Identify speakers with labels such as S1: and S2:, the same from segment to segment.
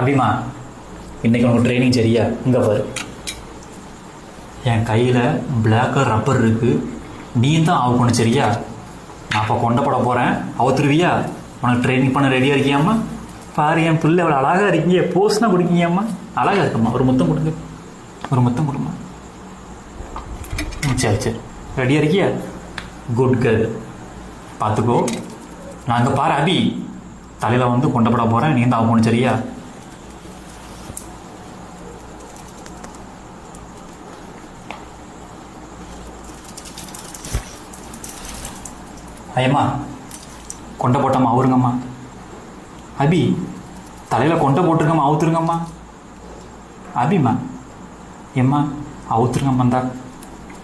S1: அபிமா, இன்னைக்கு உனக்கு ட்ரைனிங் சரியா? இங்கே பாரு, என் கையில் பிளாக் கலர் ரப்பர் இருக்குது. நீ தான் அவுக்கணும் சரியா? நான் அப்போ கொண்டப்பட போகிறேன், அவுத்துருவியா? உனக்கு ட்ரைனிங் பண்ண ரெடியாக இருக்கியாம்மா? பாரு, என் பிள்ளை எவ்வளோ அழகாக இருக்கீங்க. போஸ்னா கொடுக்கீங்கம்மா, அழகாக இருக்கம்மா. ஒரு முத்தம் கொடுங்க, ஒரு முத்தம் கொடுமா. சரி சரி, ரெடியாக இருக்கியா? Good girl. பார்த்துக்கோ. நாங்கள் பாரு அபி, தலையில் வந்து கொண்டப்பட போகிறேன், நீ தான் அவுக்கணும் சரியா? ஐயம்மா, கொண்டை போட்டம்மா, அவருங்கம்மா. அபி, தலையில் கொண்டை போட்டிருக்கம்மா, அவுத்துருங்கம்மா. அபிம்மா, எம்மா அவுத்துருங்கம்மா. இந்தா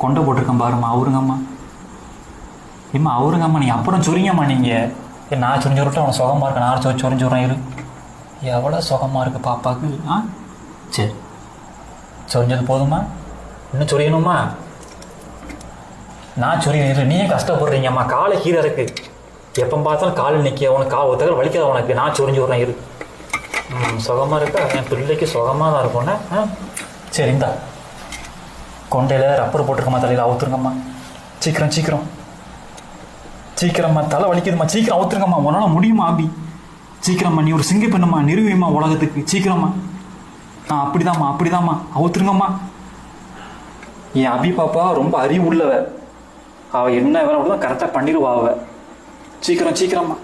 S1: கொண்டை போட்டிருக்கேன் பாரும்மா, அவருங்கம்மா. எம்மா அவருங்கம்மா. நீ அப்புறம் சொரிங்கம்மா. நீங்கள் நான் சொரிஞ்சு விட்டு அவனை சுகமாக இருக்கேன். நான் சொரிஞ்சு விட்றேன். இரு, எவ்வளோ சுகமாக இருக்குது பாப்பாவுக்கு. சரி, சொரிஞ்சது போதுமா? இன்னும் சொரியணுமா? நான் சொல்லி நீயே கஷ்டப்படுறீங்கம்மா. காலை கீரை இருக்கு, எப்போ பார்த்தாலும் கால் நிற்க. உனக்கு ஒருத்தர வலிக்காத உனக்கு. நான் சொரிஞ்சு விட்றேன். இரு, சுகமாக இருக்கா? என் பிள்ளைக்கு சுகமாக தான் இருக்கும்ண்ணே. சரி, இந்தா கொண்டையில் ரப்பர் போட்டிருக்கம்மா, தலையில் அவுத்துருங்கம்மா. சீக்கிரம் சீக்கிரம் சீக்கிரம்மா, தலை வலிக்குதும்மா. சீக்கிரம் அவுத்துருங்கம்மா. உன்னால் முடியுமா அபி? சீக்கிரம்மா, நீ ஒரு சிங்க பெண்ணுமா, நிறுவியம்மா உலகத்துக்கு. சீக்கிரம்மா. அப்படிதாம்மா அவுத்துருங்கம்மா. என் அபி பாப்பா ரொம்ப அறிவு உள்ளவ. அவள் என்ன வேலை தான் கரெக்டாக பண்ணிடுவா அவ. சீக்கிரம்மா.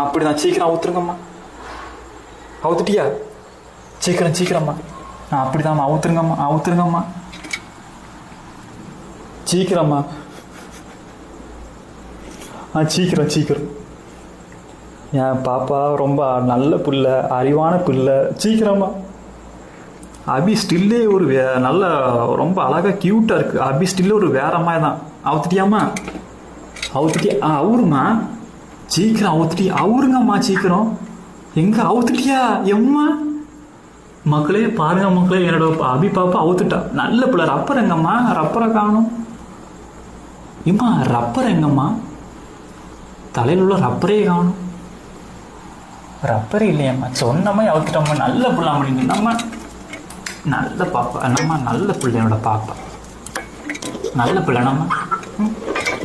S1: அப்படிதான், சீக்கிரம் அவுத்துருங்கம்மா. அவுத்துட்டியா? சீக்கிரம்மா. அப்படிதாம்மா, அவுத்துருங்கம்மா. சீக்கிரம்மா. சீக்கிரம். என் பாப்பா ரொம்ப நல்ல பிள்ளை, அறிவான பிள்ளை. சீக்கிரம்மா. அபி ஸ்டில்லே ஒரு நல்ல ரொம்ப அழகாக க்யூட்டாக இருக்குது. அபி ஸ்டில்லே ஒரு வேற மாதிரி தான். அவுத்துட்டியாம்மா? அவருமா. சீக்கிரம் அவருங்கம்மா. சீக்கிரம். எங்கே அவுத்துட்டியா? எம்மா மக்களே, பாருங்க மக்களே, என்னோட அபி பாப்பா அவுத்துட்டா. நல்ல பிள்ளை. ரப்பர் எங்கம்மா? ரப்பரை காணும். எம்மா ரப்பர் எங்கம்மா? தலையில் உள்ள ரப்பரே காணும். ரப்பரே இல்லையம்மா. சொன்னம்மா அவுத்துட்டோம்மா. நல்ல பிள்ளாம நீங்கள். நம்ம நல்ல பாப்பா, நம்ம நல்ல பிள்ளையோட பாப்பா. நல்ல பிள்ளை நம்ம.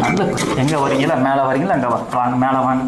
S1: நல்ல பிள்ளை. எங்கே வரீங்களா? மேலே வரீங்களா? அங்கே வாங்க, மேலே வாங்க.